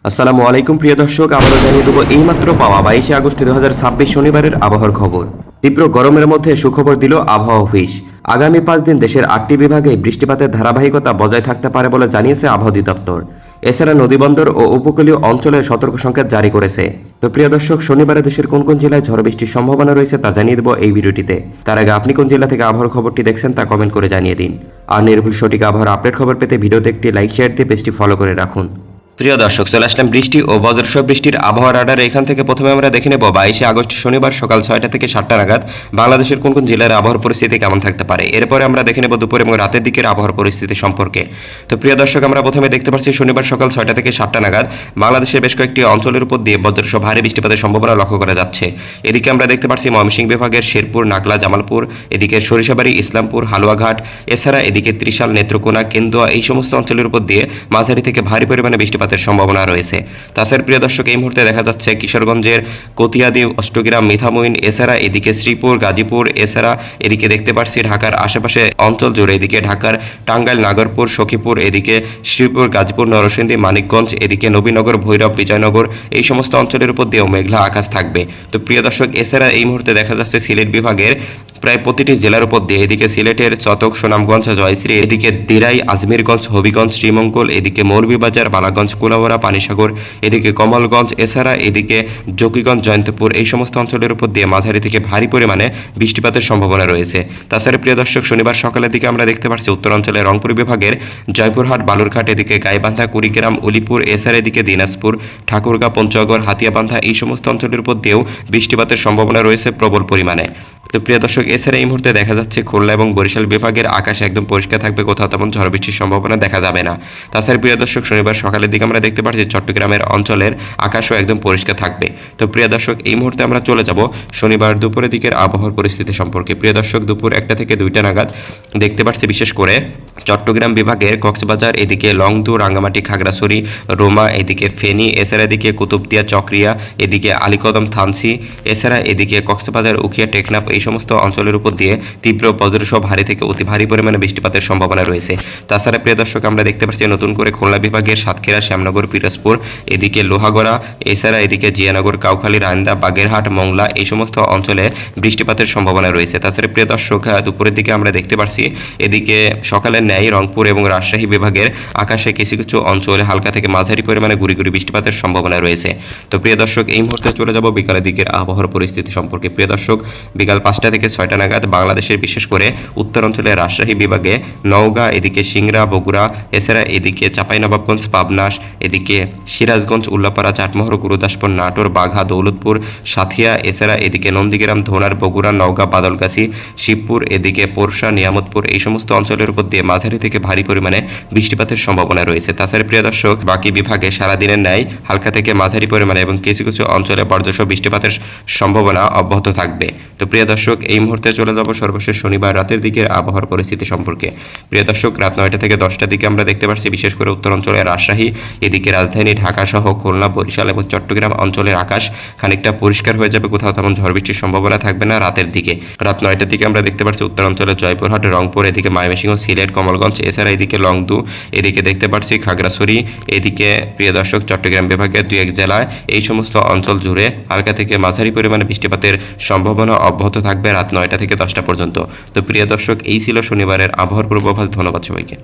আসসালামু আলাইকুম প্রিয় দর্শক, আবারও জানিয়ে দেবো এইমাত্র পাওয়া 22 আগস্ট 2026 শনিবারের আবহাওয়ার খবর। তীব্র গরমের মধ্যে সুখবর দিল আবহাওয়া অফিস। আগামী 5 দিন দেশের 8টি বিভাগে বৃষ্টিপাতের ধারাবাহিকতা বজায় থাকতে পারে বলে জানিয়েছে আবহাওয়া অধিদপ্তর। এছাড়া নদীবন্দর ও উপকূলীয় অঞ্চলে সতর্ক সংকেত জারি করেছে। তো প্রিয় দর্শক, শনিবারে দেশের কোন কোন জেলায় ঝড় বৃষ্টির সম্ভাবনা রয়েছে তা জানিয়ে দেবো এই ভিডিওটিতে। তার আগে আপনি কোন জেলা থেকে আবহাওয়ার খবরটি দেখছেন তা কমেন্ট করে জানিয়ে দিন। আর নির্ভুল সঠিক আবহাওয়ার আপডেট খবর পেতে ভিডিওতে একটি লাইক শেয়ার দিয়ে পেজটি ফলো করে রাখুন। প্রিয় দর্শক, চলে আসলাম বৃষ্টি ও বজ্রসহ বৃষ্টির আবহাওয়া রাডার। এখান থেকে প্রথমে আমরা দেখে নেব 22 আগস্ট শনিবার সকাল 6টা থেকে 7টা নাগাদ বাংলাদেশের কোন কোন জেলার আবহাওয়ার পরিস্থিতি কেমন থাকতে পারে। এরপরে আমরা দেখে নেব দুপুর এবং রাতের দিকের আবহাওয়ার পরিস্থিতি সম্পর্কে। তো প্রিয় দর্শক, আমরা প্রথমে দেখতে পাচ্ছি শনিবার সকাল 6টা থেকে 7টা নাগাদ বাংলাদেশের বেশ কয়েকটি অঞ্চলের উপর দিয়ে বজ্রসহ ভারী বৃষ্টিপাতের সম্ভাবনা লক্ষ্য করা যাচ্ছে। এদিকে আমরা দেখতে পাচ্ছি ময়মনসিংহ বিভাগের শেরপুর, নাগলা, জামালপুর, এদিকে সরিষাবাড়ি, ইসলামপুর, হালুয়াঘাট, এছাড়া এদিকে ত্রিশাল, নেত্রকোনা, কেন্দুয়া এই সমস্ত অঞ্চলের উপর দিয়ে মাঝারি থেকে ভারী পরিমাণে বৃষ্টিপাতের সম্ভাবনা রয়েছে। তাছাড়া প্রিয় দর্শক, এই মুহূর্তে দেখা যাচ্ছে কিশোরগঞ্জের কতিয়াদি, অষ্টগ্রাম, মিঠামইন, এছাড়া এদিকে শ্রীপুর, গাজীপুর, এছাড়া এদিকে দেখতে পাচ্ছি ঢাকার আশেপাশে অঞ্চল জুড়ে, এদিকে ঢাকার টাঙ্গাইল, নাগরপুর, সখীপুর, এদিকে শ্রীপুর, গাজীপুর, নরসিংদী, মানিকগঞ্জ, এদিকে নবীনগর, ভৈরব, বিজয়নগর এই সমস্ত অঞ্চলের উপর দিয়েও মেঘলা আকাশ থাকবে। তো প্রিয় দর্শক, এছাড়া এই মুহূর্তে দেখা যাচ্ছে সিলেট বিভাগের প্রায় প্রতিটি জেলার উপর দিয়ে, এদিকে সিলেটের চতক, সুনামগঞ্জ, জয়শ্রী, এদিকে দিরাই, আজমিরগঞ্জ, হবিগঞ্জ, শ্রীমঙ্গল, এদিকে মৌলভীবাজার, বালাগঞ্জ, কুলাউড়া, পানিসাগর, এদিকে কমলগঞ্জ, এছাড়া এদিকে জকিগঞ্জ, জয়ন্তপুর এই সমস্ত অঞ্চলের উপর দিয়ে মাঝারি থেকে ভারী পরিমাণে বৃষ্টিপাতের সম্ভাবনা রয়েছে। তাছাড়া প্রিয় দর্শক, শনিবার সকালের দিকে আমরা দেখতে পাচ্ছি উত্তরাঞ্চলের রংপুর বিভাগের জয়পুরহাট, বালুরঘাট, এদিকে গাইবান্ধা, কুড়িগ্রাম, উলিপুর, এছাড়া এদিকে দিনাজপুর, ঠাকুরগাঁ, পঞ্চগড়, হাতিয়াবান্ধা এই সমস্ত অঞ্চলের উপর দিয়েও বৃষ্টিপাতের সম্ভাবনা রয়েছে প্রবল পরিমাণে। তো প্রিয় দর্শক, এছাড়া এই মুহূর্তে দেখা যাচ্ছে খুলনা এবং বরিশাল বিভাগের আকাশ একদম পরিষ্কার থাকবে, কোথাও তেমন ঝড় বৃষ্টির সম্ভাবনা দেখা যাবে না। তাছাড়া প্রিয় দর্শক, শনিবার সকালের দিকে আমরা দেখতে পাচ্ছি চট্টগ্রামের অঞ্চলের আকাশও একদম পরিষ্কার থাকবে। তো প্রিয় দর্শক, এই মুহূর্তে আমরা চলে যাব শনিবার দুপুরের দিকের আবহাওয়ার পরিস্থিতি সম্পর্কে। প্রিয় দর্শক, দুপুর 1টা থেকে 2টা নাগাদ দেখতে পাচ্ছি বিশেষ করে চট্টগ্রাম বিভাগের কক্সবাজার, এদিকে লংদু, রাঙ্গামাটি, খাগড়াছড়ি, রোমা, এদিকে ফেনী, এছাড়া এদিকে কুতুবদিয়া, চকরিয়া, এদিকে আলীকদম, থানসি, এছাড়া এদিকে কক্সবাজার, উখিয়া, টেকনাফ এই সমস্ত অঞ্চলের উপর দিয়ে তীব্র বজ্রসহ ভারী থেকে অতি ভারী পরিমাণে বৃষ্টিপাতের সম্ভাবনা রয়েছে। তাছাড়া প্রিয় দর্শক, আমরা দেখতে পাচ্ছি নতুন করে খুলনা বিভাগের সাতক্ষীরা, শ্যামনগর, পিরোজপুর, এদিকে লোহাগড়া, এছাড়া এদিকে জিয়ানগর, কাউখালী, রান্দা, বাগেরহাট, মংলা এই সমস্ত অঞ্চলে বৃষ্টিপাতের সম্ভাবনা রয়েছে। তাছাড়া প্রিয় দর্শক, দুপুরের দিকে আমরা দেখতে পাচ্ছি এদিকে সকালের ন্যায় রংপুর এবং রাজশাহী বিভাগের আকাশে কিছু কিছু অঞ্চলে হালকা থেকে মাঝারি পরিমাণে গুড়ি গুড়ি বৃষ্টিপাতের সম্ভাবনা রয়েছে। তো প্রিয় দর্শক, এই মুহূর্তে চলে যাব বিকালের দিকের আবহাওয়ার পরিস্থিতি সম্পর্কে। প্রিয় দর্শক, বিকাল 5টা থেকে 6টা নাগাদ বাংলাদেশের বিশেষ করে উত্তর অঞ্চলে রাজশাহী বিভাগে নওগাঁ, এদিকে সিংড়া, বগুড়া, এছাড়া এদিকে চাঁপাইনবাবগঞ্জ, পাবনাস, এদিকে সিরাজগঞ্জ, উল্লাপাড়া, চাটমোহর, গুরুদাসপুর, নাটোর, বাঘা, দৌলতপুর, সাথিয়া, এছাড়া এদিকে নন্দীগ্রাম, ধোনার, বগুড়া, নওগাঁ, বাদলগাছি, শিবপুর, এদিকে পোরশা, নিয়ামতপুর এই সমস্ত অঞ্চলের উপর দিয়ে মাঝারি থেকে ভারী পরিমাণে বৃষ্টিপাতের সম্ভাবনা রয়েছে। তাছাড়া প্রিয় দর্শক, বাকি বিভাগে সারাদিনের ন্যায় হালকা থেকে মাঝারি পরিমাণে এবং কিছু কিছু অঞ্চলে বজ্রসহ বৃষ্টিপাতের সম্ভাবনা অব্যাহত থাকবে। তো প্রিয় দর্শক, এই মুহূর্তে চলে যাব সর্বশেষ শনিবার রাতের দিকের আবহাওয়ার পরিস্থিতি সম্পর্কে। প্রিয় দর্শক, রাত 9টা থেকে 10টার দিকে আমরা দেখতে পাচ্ছি বিশেষ করে উত্তর অঞ্চলের রাজশাহী, এদিকে রাজধানী ঢাকা সহ খুলনা, বরিশাল এবং চট্টগ্রাম অঞ্চলের আকাশ খানিকটা পরিষ্কার হয়ে যাবে, কোথাও তেমন ঝড় বৃষ্টির সম্ভাবনা থাকবে না রাতের দিকে। রাত 9টার দিকে আমরা দেখতে পাচ্ছি উত্তর অঞ্চলের জয়পুরহাট, রংপুর, এদিকে ময়মনসিংহ, সিলেট, কমলগঞ্জ, এছাড়া এদিকে লংদু, এদিকে দেখতে পাচ্ছি খাগড়াছড়ি, এদিকে প্রিয় দর্শক চট্টগ্রাম বিভাগের 2-1 জেলায় এই সমস্ত অঞ্চল জুড়ে হালকা থেকে মাঝারি পরিমাণে বৃষ্টিপাতের সম্ভাবনা অব্যাহত থাকবে রাত 9টা থেকে 10টা পর্যন্ত। তো প্রিয় দর্শক, এই ছিল শনিবারের আবহাওয়ার পূর্বাভাস। ধন্যবাদ সবাইকে।